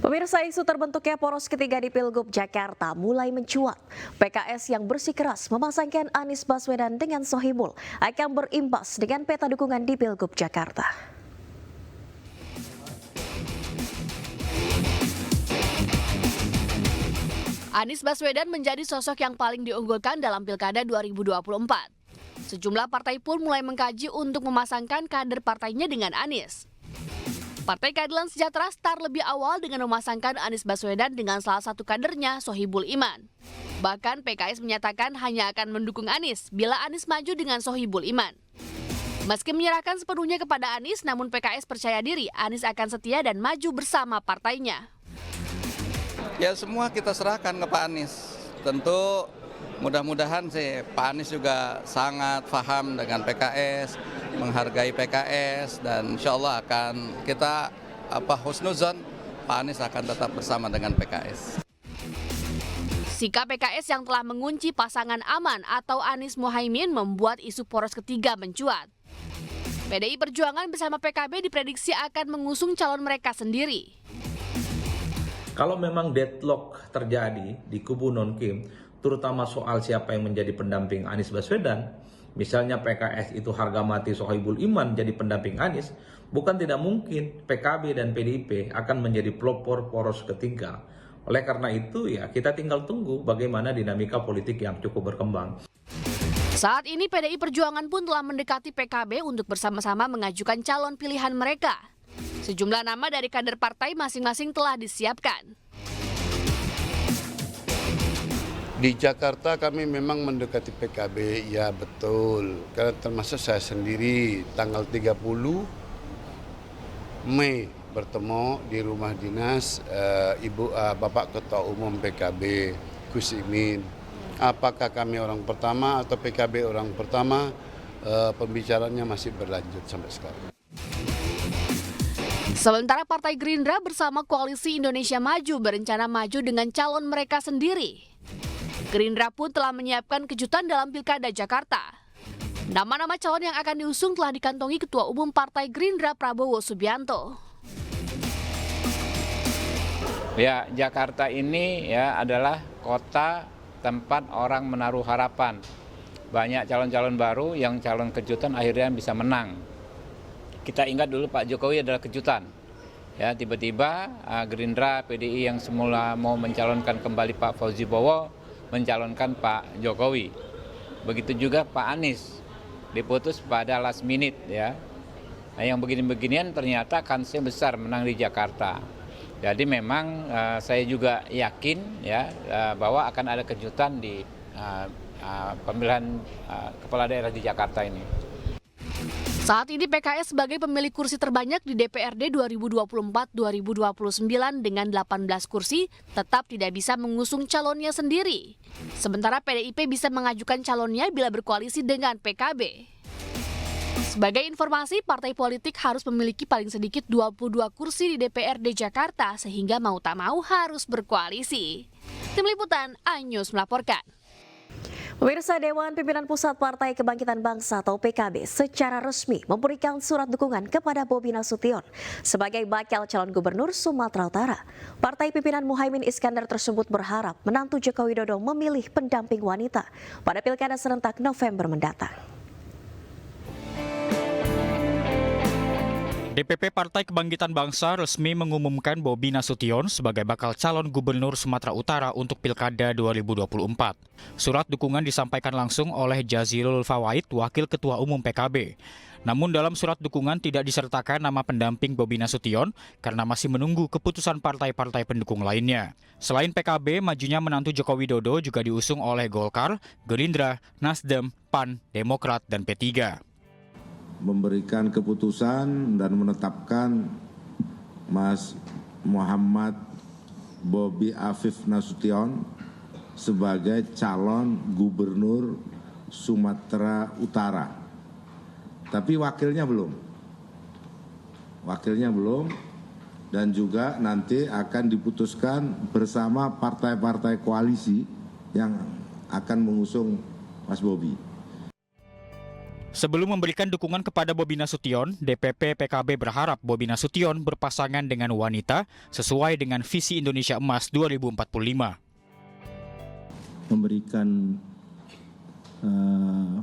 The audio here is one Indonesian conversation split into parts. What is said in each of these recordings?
Pemirsa, isu terbentuknya poros ketiga di Pilgub Jakarta mulai mencuat. PKS yang bersikeras memasangkan Anies Baswedan dengan Sohibul akan berimbas dengan peta dukungan di Pilgub Jakarta. Anies Baswedan menjadi sosok yang paling diunggulkan dalam Pilkada 2024. Sejumlah partai pun mulai mengkaji untuk memasangkan kader partainya dengan Anies. Partai Keadilan Sejahtera start lebih awal dengan memasangkan Anies Baswedan dengan salah satu kadernya, Sohibul Iman. Bahkan PKS menyatakan hanya akan mendukung Anies bila Anies maju dengan Sohibul Iman. Meski menyerahkan sepenuhnya kepada Anies, namun PKS percaya diri Anies akan setia dan maju bersama partainya. Ya semua kita serahkan ke Pak Anies. Tentu mudah-mudahan sih Pak Anies juga sangat paham dengan PKS, menghargai PKS, dan insya Allah akan kita husnuzon Pak Anies akan tetap bersama dengan PKS. Sikap PKS yang telah mengunci pasangan aman atau Anies Muhaimin membuat isu poros ketiga mencuat. PDI Perjuangan bersama PKB diprediksi akan mengusung calon mereka sendiri. Kalau memang deadlock terjadi di kubu non-Kim, terutama soal siapa yang menjadi pendamping Anies Baswedan, misalnya PKS itu harga mati Sohibul Iman jadi pendamping Anies, bukan tidak mungkin PKB dan PDIP akan menjadi pelopor poros ketiga. Oleh karena itu ya kita tinggal tunggu bagaimana dinamika politik yang cukup berkembang. Saat ini PDI Perjuangan pun telah mendekati PKB untuk bersama-sama mengajukan calon pilihan mereka. Sejumlah nama dari kader partai masing-masing telah disiapkan. Di Jakarta kami memang mendekati PKB, ya betul. Karena termasuk saya sendiri tanggal 30 Mei bertemu di rumah dinas Bapak Ketua Umum PKB, Gus Imin. Apakah kami orang pertama atau PKB orang pertama, pembicaraannya masih berlanjut sampai sekarang. Sementara Partai Gerindra bersama Koalisi Indonesia Maju berencana maju dengan calon mereka sendiri. Gerindra pun telah menyiapkan kejutan dalam Pilkada Jakarta. Nama-nama calon yang akan diusung telah dikantongi Ketua Umum Partai Gerindra Prabowo Subianto. Ya, Jakarta ini ya adalah kota tempat orang menaruh harapan. Banyak calon-calon baru yang calon kejutan akhirnya bisa menang. Kita ingat dulu Pak Jokowi adalah kejutan. Ya, tiba-tiba Gerindra, PDI yang semula mau mencalonkan kembali Pak Fauzi Bowo mencalonkan Pak Jokowi. Begitu juga Pak Anies diputus pada last minute ya. Nah, yang begini-beginian ternyata kansnya besar menang di Jakarta. Jadi memang saya juga yakin ya bahwa akan ada kejutan di pemilihan kepala daerah di Jakarta ini. Saat ini PKS sebagai pemilik kursi terbanyak di DPRD 2024-2029 dengan 18 kursi tetap tidak bisa mengusung calonnya sendiri. Sementara PDIP bisa mengajukan calonnya bila berkoalisi dengan PKB. Sebagai informasi, partai politik harus memiliki paling sedikit 22 kursi di DPRD Jakarta sehingga mau tak mau harus berkoalisi. Tim Liputan, iNews melaporkan. Pemirsa, Dewan Pimpinan Pusat Partai Kebangkitan Bangsa atau PKB secara resmi memberikan surat dukungan kepada Bobi Nasution sebagai bakal calon gubernur Sumatera Utara. Partai pimpinan Muhaimin Iskandar tersebut berharap menantu Joko Widodo memilih pendamping wanita pada Pilkada serentak November mendatang. DPP Partai Kebangkitan Bangsa resmi mengumumkan Bobi Nasution sebagai bakal calon gubernur Sumatera Utara untuk Pilkada 2024. Surat dukungan disampaikan langsung oleh Jazilul Fawait, Wakil Ketua Umum PKB. Namun dalam surat dukungan tidak disertakan nama pendamping Bobi Nasution karena masih menunggu keputusan partai-partai pendukung lainnya. Selain PKB, majunya menantu Joko Widodo juga diusung oleh Golkar, Gerindra, Nasdem, PAN, Demokrat, dan P3. Memberikan keputusan dan menetapkan Mas Muhammad Bobi Afif Nasution sebagai calon gubernur Sumatera Utara. Tapi wakilnya belum. Dan juga nanti akan diputuskan bersama partai-partai koalisi yang akan mengusung Mas Bobi. Sebelum memberikan dukungan kepada Bobi Nasution, DPP PKB berharap Bobi Nasution berpasangan dengan wanita sesuai dengan visi Indonesia Emas 2045. Memberikan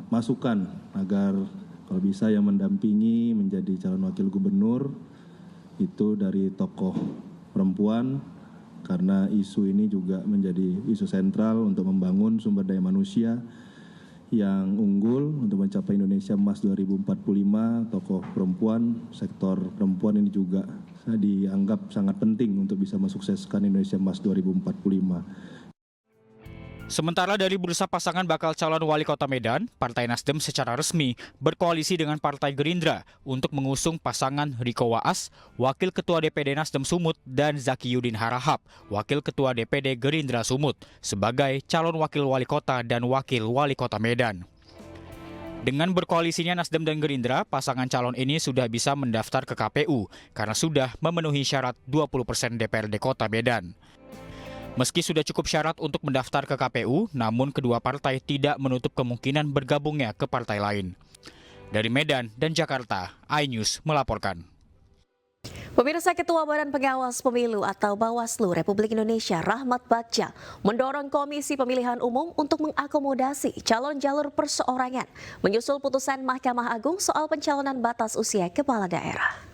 masukan agar kalau bisa yang mendampingi menjadi calon wakil gubernur itu dari tokoh perempuan, karena isu ini juga menjadi isu sentral untuk membangun sumber daya manusia yang unggul untuk mencapai Indonesia Emas 2045. Tokoh perempuan, sektor perempuan ini juga dianggap sangat penting untuk bisa mensukseskan Indonesia Emas 2045. Sementara dari bursa pasangan bakal calon wali kota Medan, Partai Nasdem secara resmi berkoalisi dengan Partai Gerindra untuk mengusung pasangan Riko Waas, Wakil Ketua DPD Nasdem Sumut, dan Zakiyudin Harahap, Wakil Ketua DPD Gerindra Sumut, sebagai calon wakil wali kota dan wakil wali kota Medan. Dengan berkoalisinya Nasdem dan Gerindra, pasangan calon ini sudah bisa mendaftar ke KPU karena sudah memenuhi syarat 20% DPRD Kota Medan. Meski sudah cukup syarat untuk mendaftar ke KPU, namun kedua partai tidak menutup kemungkinan bergabungnya ke partai lain. Dari Medan dan Jakarta, iNews melaporkan. Pemirsa, Ketua Badan Pengawas Pemilu atau Bawaslu Republik Indonesia Rahmat Bagja mendorong Komisi Pemilihan Umum untuk mengakomodasi calon jalur perseorangan menyusul putusan Mahkamah Agung soal pencalonan batas usia kepala daerah.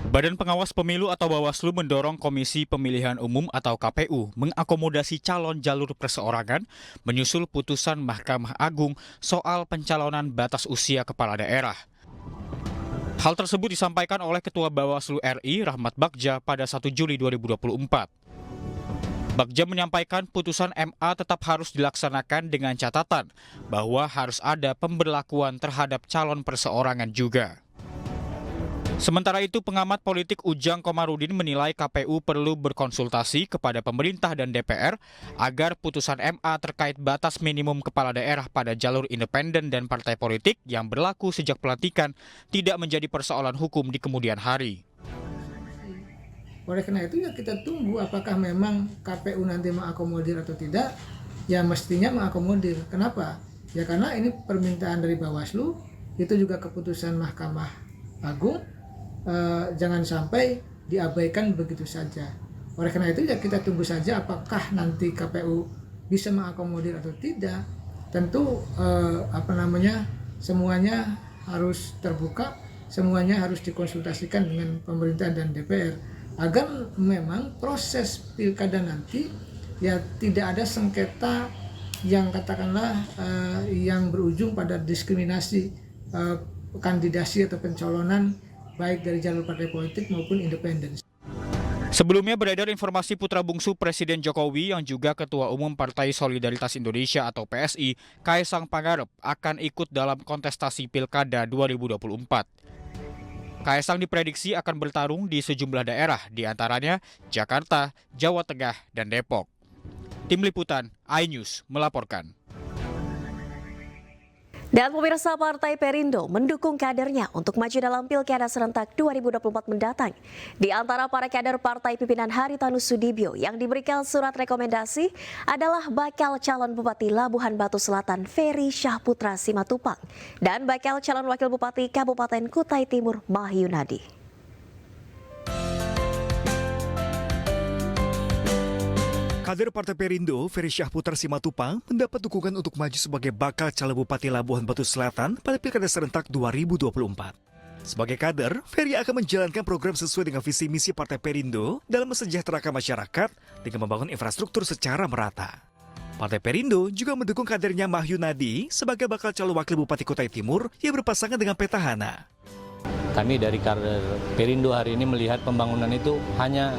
Badan Pengawas Pemilu atau Bawaslu mendorong Komisi Pemilihan Umum atau KPU mengakomodasi calon jalur perseorangan menyusul putusan Mahkamah Agung soal pencalonan batas usia kepala daerah. Hal tersebut disampaikan oleh Ketua Bawaslu RI Rahmat Bagja pada 1 Juli 2024. Bagja menyampaikan putusan MA tetap harus dilaksanakan dengan catatan bahwa harus ada pemberlakuan terhadap calon perseorangan juga. Sementara itu, pengamat politik Ujang Komarudin menilai KPU perlu berkonsultasi kepada pemerintah dan DPR agar putusan MA terkait batas minimum kepala daerah pada jalur independen dan partai politik yang berlaku sejak pelantikan tidak menjadi persoalan hukum di kemudian hari. Oleh karena itu ya kita tunggu apakah memang KPU nanti mengakomodir atau tidak. Ya mestinya mengakomodir. Kenapa? Ya karena ini permintaan dari Bawaslu, itu juga keputusan Mahkamah Agung. Jangan sampai diabaikan begitu saja. Oleh karena itu ya kita tunggu saja apakah nanti KPU bisa mengakomodir atau tidak. Tentu semuanya harus terbuka, semuanya harus dikonsultasikan dengan pemerintah dan DPR agar memang proses pilkada nanti ya tidak ada sengketa yang katakanlah yang berujung pada diskriminasi kandidasi atau pencalonan baik dari jalur partai politik maupun independen. Sebelumnya beredar informasi putra bungsu Presiden Jokowi yang juga Ketua Umum Partai Solidaritas Indonesia atau PSI, Kaesang Pangarep, akan ikut dalam kontestasi Pilkada 2024. Kaesang diprediksi akan bertarung di sejumlah daerah, di antaranya Jakarta, Jawa Tengah, dan Depok. Tim Liputan, iNews melaporkan. Dan pemirsa, Partai Perindo mendukung kadernya untuk maju dalam Pilkada serentak 2024 mendatang. Di antara para kader partai pimpinan Haritanu Sudibyo yang diberikan surat rekomendasi adalah bakal calon Bupati Labuhan Batu Selatan Ferry Syahputra Simatupang dan bakal calon Wakil Bupati Kabupaten Kutai Timur Mahyunadi. Kader Partai Perindo, Ferry Syahputra Simatupang, mendapat dukungan untuk maju sebagai bakal calon Bupati Labuhan Batu Selatan pada Pilkada serentak 2024. Sebagai kader, Ferry akan menjalankan program sesuai dengan visi misi Partai Perindo dalam mensejahterakan masyarakat dengan membangun infrastruktur secara merata. Partai Perindo juga mendukung kadernya Mahyunadi sebagai bakal calon Wakil Bupati Kutai Timur yang berpasangan dengan petahana. Kami dari kader Perindo hari ini melihat pembangunan itu hanya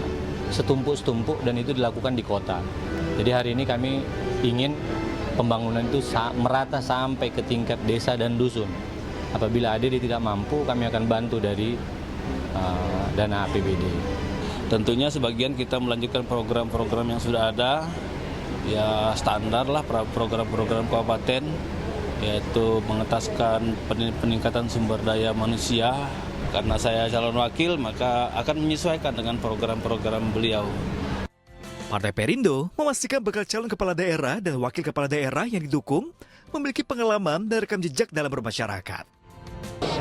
setumpuk-setumpuk dan itu dilakukan di kota. Jadi hari ini kami ingin pembangunan itu merata sampai ke tingkat desa dan dusun. Apabila ada dia tidak mampu, kami akan bantu dari dana APBD. Tentunya sebagian kita melanjutkan program-program yang sudah ada, ya standar lah program-program kabupaten, yaitu mengetaskan peningkatan sumber daya manusia. Karena saya calon wakil, maka akan menyesuaikan dengan program-program beliau. Partai Perindo memastikan bakal calon kepala daerah dan wakil kepala daerah yang didukung memiliki pengalaman dan rekam jejak dalam bermasyarakat.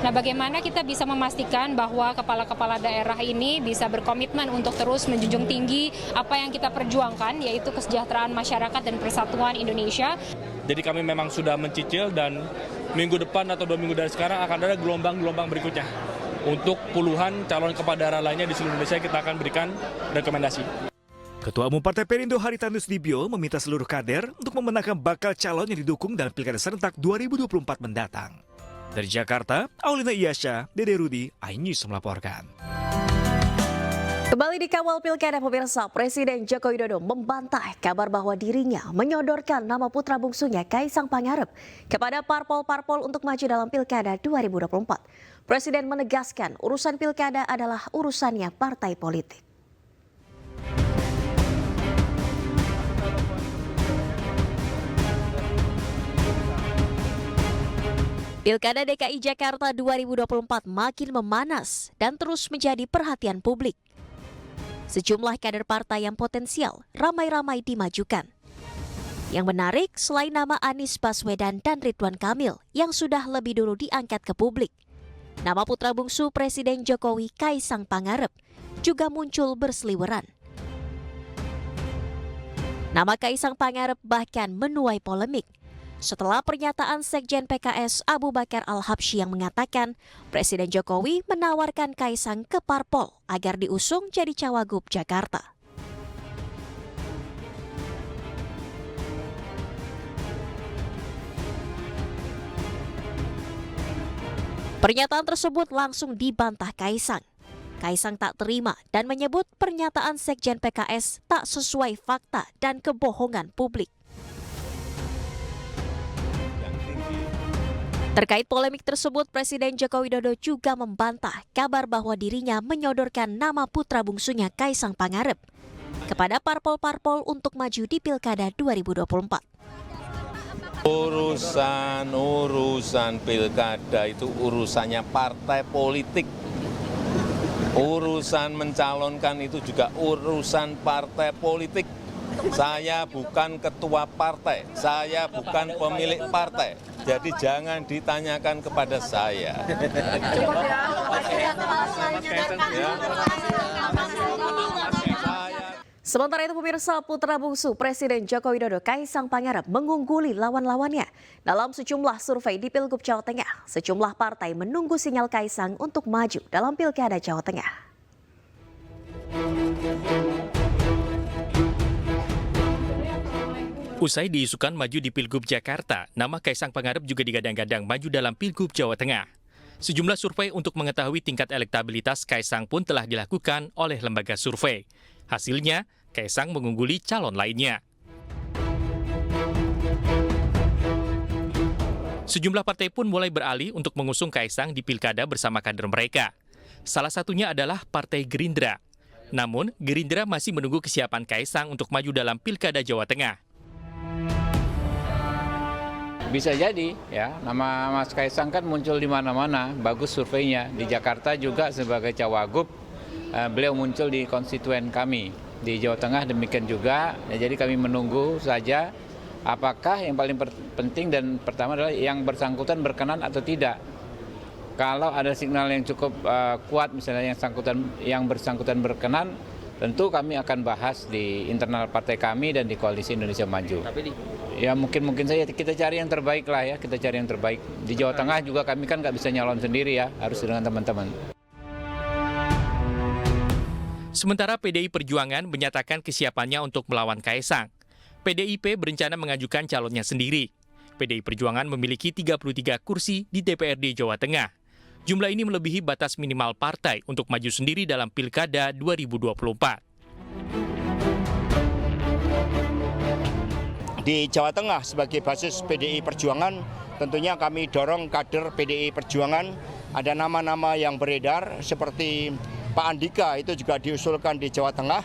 Nah, bagaimana kita bisa memastikan bahwa kepala-kepala daerah ini bisa berkomitmen untuk terus menjunjung tinggi apa yang kita perjuangkan, yaitu kesejahteraan masyarakat dan persatuan Indonesia. Jadi kami memang sudah mencicil dan minggu depan atau 2 minggu dari sekarang akan ada gelombang-gelombang berikutnya. Untuk puluhan calon kepala daerah lainnya di seluruh Indonesia kita akan berikan rekomendasi. Ketua Umum Partai Perindo Haritanu Sudibyo meminta seluruh kader untuk memenangkan bakal calon yang didukung dalam Pilkada serentak 2024 mendatang. Dari Jakarta, Aulina Iyasha, Dede Rudi, iNews melaporkan. Kembali dikawal Pilkada pemirsa, Presiden Joko Widodo membantah kabar bahwa dirinya menyodorkan nama putra bungsunya Kaisang Pangarep kepada parpol-parpol untuk maju dalam Pilkada 2024. Presiden menegaskan urusan Pilkada adalah urusannya partai politik. Pilkada DKI Jakarta 2024 makin memanas dan terus menjadi perhatian publik. Sejumlah kader partai yang potensial ramai-ramai dimajukan. Yang menarik, selain nama Anies Baswedan dan Ridwan Kamil yang sudah lebih dulu diangkat ke publik, nama putra bungsu Presiden Jokowi Kaisang Pangarep juga muncul berseliweran. Nama Kaisang Pangarep bahkan menuai polemik setelah pernyataan Sekjen PKS Abu Bakar Al-Habsyi yang mengatakan Presiden Jokowi menawarkan Kaisang ke parpol agar diusung jadi Cawagup Jakarta. Pernyataan tersebut langsung dibantah Kaisang. Kaisang tak terima dan menyebut pernyataan Sekjen PKS tak sesuai fakta dan kebohongan publik. Terkait polemik tersebut, Presiden Joko Widodo juga membantah kabar bahwa dirinya menyodorkan nama putra bungsunya Kaisang Pangarep kepada parpol-parpol untuk maju di Pilkada 2024. Urusan Pilkada itu urusannya partai politik. Urusan mencalonkan itu juga urusan partai politik. Saya bukan ketua partai, saya bukan pemilik partai. Jadi jangan ditanyakan kepada saya. Sementara itu pemirsa, putra bungsu Presiden Joko Widodo Kaisang Pangarep mengungguli lawan-lawannya. Dalam sejumlah survei di Pilgub Jawa Tengah, sejumlah partai menunggu sinyal Kaisang untuk maju dalam Pilkada Jawa Tengah. Usai diisukan maju di Pilgub Jakarta, nama Kaisang Pangarep juga digadang-gadang maju dalam Pilgub Jawa Tengah. Sejumlah survei untuk mengetahui tingkat elektabilitas Kaisang pun telah dilakukan oleh lembaga survei. Hasilnya, Kaisang mengungguli calon lainnya. Sejumlah partai pun mulai beralih untuk mengusung Kaisang di Pilkada bersama kader mereka. Salah satunya adalah Partai Gerindra. Namun, Gerindra masih menunggu kesiapan Kaisang untuk maju dalam Pilkada Jawa Tengah. Bisa jadi ya, nama Mas Kaisang kan muncul di mana-mana, bagus surveinya. Di Jakarta juga sebagai Cawagup, beliau muncul di konstituen kami. Di Jawa Tengah demikian juga, ya, jadi kami menunggu saja apakah yang paling penting dan pertama adalah yang bersangkutan berkenan atau tidak. Kalau ada signal yang cukup kuat, misalnya yang bersangkutan berkenan, tentu kami akan bahas di internal partai kami dan di Koalisi Indonesia Maju. Ya mungkin saja kita cari yang terbaik lah ya, kita cari yang terbaik. Di Jawa Tengah juga kami kan nggak bisa nyalon sendiri ya, harus dengan teman-teman. Sementara PDI Perjuangan menyatakan kesiapannya untuk melawan Kaisang. PDIP berencana mengajukan calonnya sendiri. PDI Perjuangan memiliki 33 kursi di DPRD Jawa Tengah. Jumlah ini melebihi batas minimal partai untuk maju sendiri dalam Pilkada 2024. Di Jawa Tengah sebagai basis PDI Perjuangan, tentunya kami dorong kader PDI Perjuangan. Ada nama-nama yang beredar seperti Pak Andika, itu juga diusulkan di Jawa Tengah.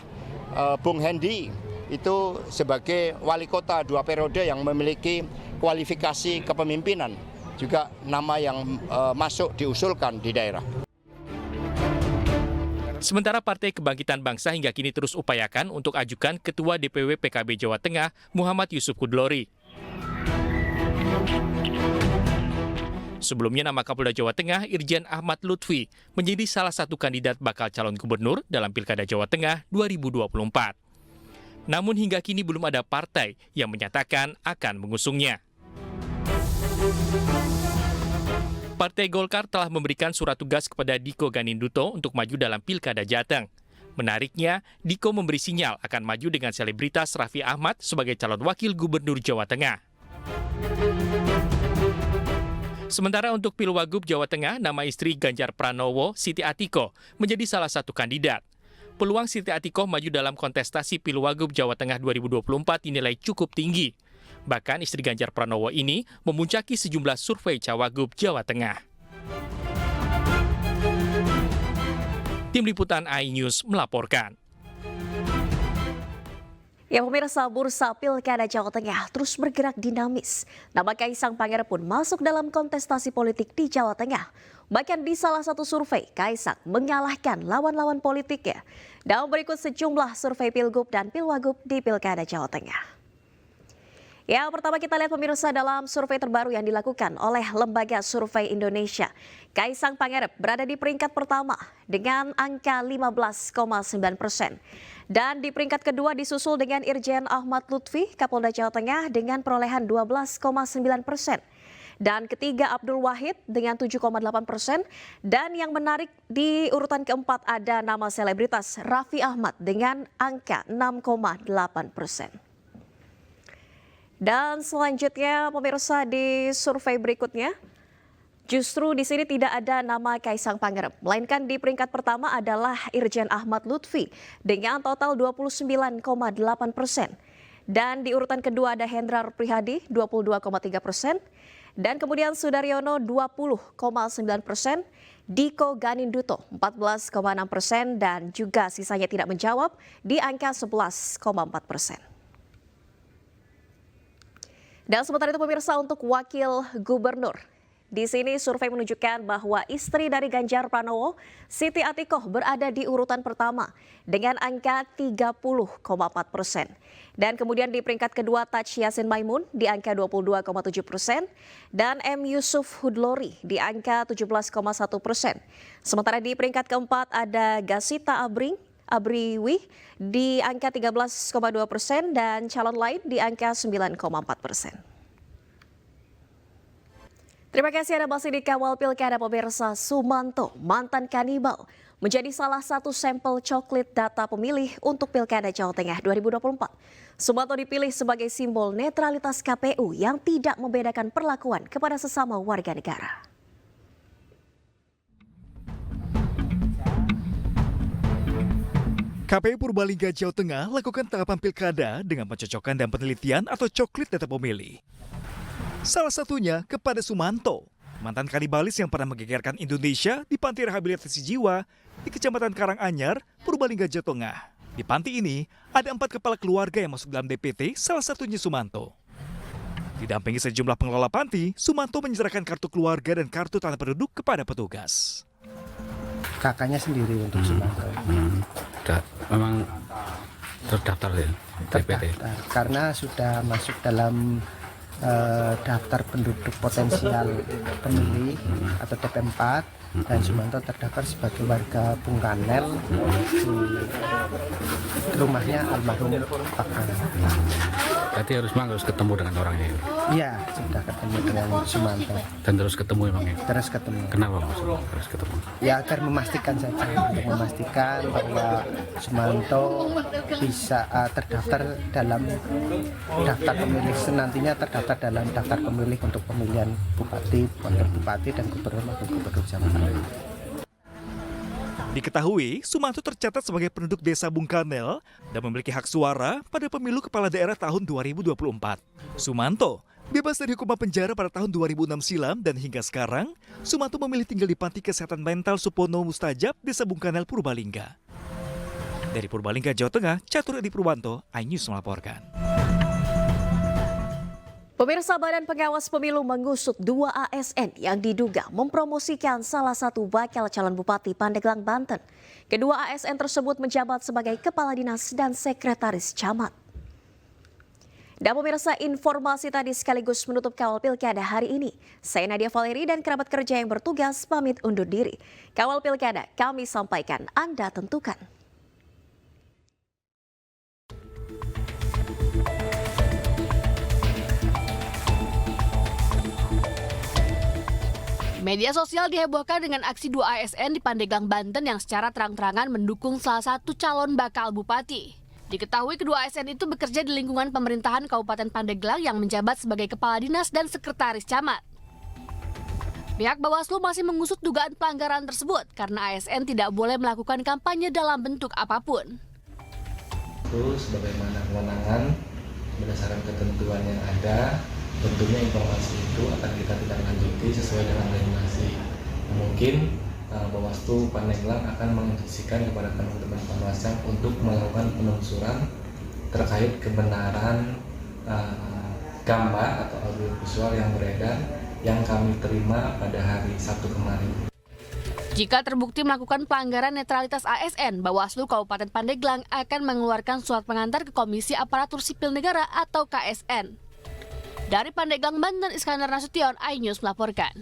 Bung Hendi itu sebagai wali kota 2 periode yang memiliki kualifikasi kepemimpinan. Juga nama yang masuk diusulkan di daerah. Sementara Partai Kebangkitan Bangsa hingga kini terus upayakan untuk ajukan Ketua DPW PKB Jawa Tengah, Muhammad Yusuf Hudlori. Sebelumnya nama Kapolda Jawa Tengah, Irjen Ahmad Lutfi, menjadi salah satu kandidat bakal calon gubernur dalam Pilkada Jawa Tengah 2024. Namun hingga kini belum ada partai yang menyatakan akan mengusungnya. Partai Golkar telah memberikan surat tugas kepada Diko Ganinduto untuk maju dalam Pilkada Jateng. Menariknya, Diko memberi sinyal akan maju dengan selebritas Raffi Ahmad sebagai calon wakil gubernur Jawa Tengah. Sementara untuk Pilwagub Jawa Tengah, nama istri Ganjar Pranowo, Siti Atiko, menjadi salah satu kandidat. Peluang Siti Atiko maju dalam kontestasi Pilwagub Jawa Tengah 2024 dinilai cukup tinggi. Bahkan istri Ganjar Pranowo ini memuncaki sejumlah survei Cawagup Jawa Tengah. Tim Liputan iNews melaporkan. Ya pemirsa, bursa Pilkada Jawa Tengah terus bergerak dinamis. Nama Kaisang Pangarep pun masuk dalam kontestasi politik di Jawa Tengah. Bahkan di salah satu survei, Kaisang mengalahkan lawan-lawan politiknya. Dan berikut sejumlah survei Pilgub dan Pilwagub di Pilkada Jawa Tengah. Ya, pertama kita lihat pemirsa dalam survei terbaru yang dilakukan oleh Lembaga Survei Indonesia. Kaisang Pangarep berada di peringkat pertama dengan angka 15,9%. Dan di peringkat kedua disusul dengan Irjen Ahmad Lutfi, Kapolda Jawa Tengah dengan perolehan 12,9%. Dan ketiga Abdul Wahid dengan 7,8%. Dan yang menarik di urutan keempat ada nama selebritas Raffi Ahmad dengan angka 6,8%. Dan selanjutnya pemirsa di survei berikutnya, justru di sini tidak ada nama Kaisang Pangarep, melainkan di peringkat pertama adalah Irjen Ahmad Lutfi dengan total 29,8%. Dan di urutan kedua ada Hendrar Prihadi 22,3%. Dan kemudian Sudaryono 20,9%, Diko Ganinduto 14,6%, dan juga sisanya tidak menjawab di angka 11,4%. Dan sementara itu pemirsa untuk wakil gubernur. Di sini survei menunjukkan bahwa istri dari Ganjar Pranowo, Siti Atiko berada di urutan pertama dengan angka 30,4%. Dan kemudian di peringkat kedua Taj Yassin Maimun di angka 22,7%. Dan M. Yusuf Hudlori di angka 17,1%. Sementara di peringkat keempat ada Gasita Abriwi di angka 13,2% dan calon lain di angka 9,4%. Terima kasih Anda masih di Kawal Pilkada pemirsa. Sumanto, mantan kanibal, menjadi salah satu sampel coklit data pemilih untuk Pilkada Jawa Tengah 2024. Sumanto dipilih sebagai simbol netralitas KPU yang tidak membedakan perlakuan kepada sesama warga negara. KPU Purbalingga Jawa Tengah lakukan tahapan pilkada dengan pencocokkan dan penelitian atau coklit data pemilih. Salah satunya kepada Sumanto, mantan kanibalis yang pernah menggegerkan Indonesia di panti rehabilitasi jiwa di Kecamatan Karanganyar, Purbalingga, Jawa Tengah. Di panti ini ada 4 kepala keluarga yang masuk dalam DPT, salah satunya Sumanto. Didampingi sejumlah pengelola panti, Sumanto menyerahkan kartu keluarga dan kartu tanda penduduk kepada petugas. Kakaknya sendiri untuk Sumanto. Memang terdaftar ya? Terdaftar, karena sudah masuk dalam daftar penduduk potensial pemilih atau TP4, dan Sumanto terdaftar sebagai warga Bungkanel di rumahnya almarhum Pak Kang. Berarti harus ketemu dengan orangnya? Iya, sudah ketemu dengan Sumanto. Dan terus ketemu emangnya? Terus ketemu. Kenapa maksudnya terus ketemu? Ya agar memastikan saja, untuk memastikan bahwa Sumanto bisa terdaftar dalam daftar pemilih, nantinya terdaftar dalam daftar pemilih untuk pemilihan bupati, wakil bupati, dan gubernur wakil gubernur Jawa Tengah. Diketahui, Sumanto tercatat sebagai penduduk desa Bungkanel dan memiliki hak suara pada pemilu kepala daerah tahun 2024. Sumanto bebas dari hukuman penjara pada tahun 2006 silam dan hingga sekarang, Sumanto memilih tinggal di Panti Kesehatan Mental Supono Mustajab, Desa Bungkanel, Purbalingga. Dari Purbalingga, Jawa Tengah, Catur Edi Purwanto, iNews melaporkan. Pemirsa, Badan Pengawas Pemilu mengusut 2 ASN yang diduga mempromosikan salah satu bakal calon Bupati Pandeglang, Banten. Kedua ASN tersebut menjabat sebagai Kepala Dinas dan Sekretaris Camat. Dan pemirsa, informasi tadi sekaligus menutup Kawal Pilkada hari ini. Saya Nadia Valeri dan kerabat kerja yang bertugas pamit undur diri. Kawal Pilkada kami sampaikan, Anda tentukan. Media sosial dihebohkan dengan aksi 2 ASN di Pandeglang, Banten yang secara terang-terangan mendukung salah satu calon bakal bupati. Diketahui kedua ASN itu bekerja di lingkungan pemerintahan Kabupaten Pandeglang yang menjabat sebagai Kepala Dinas dan Sekretaris Camat. Pihak Bawaslu masih mengusut dugaan pelanggaran tersebut karena ASN tidak boleh melakukan kampanye dalam bentuk apapun. Itu sebagaimana kewenangan berdasarkan ketentuan yang ada, tentunya informasi itu akan kita tindak lanjuti sesuai dengan regulasi. Mungkin Bawaslu Pandeglang akan menginstruksikan kepada teman-teman Panwascam untuk melakukan penelusuran terkait kebenaran gambar atau audiovisual yang beredar yang kami terima pada hari Sabtu kemarin. Jika terbukti melakukan pelanggaran netralitas ASN, Bawaslu Kabupaten Pandeglang akan mengeluarkan surat pengantar ke Komisi Aparatur Sipil Negara atau KSN. Dari Pandeglang, Banten, Iskandar Nasution, iNews melaporkan.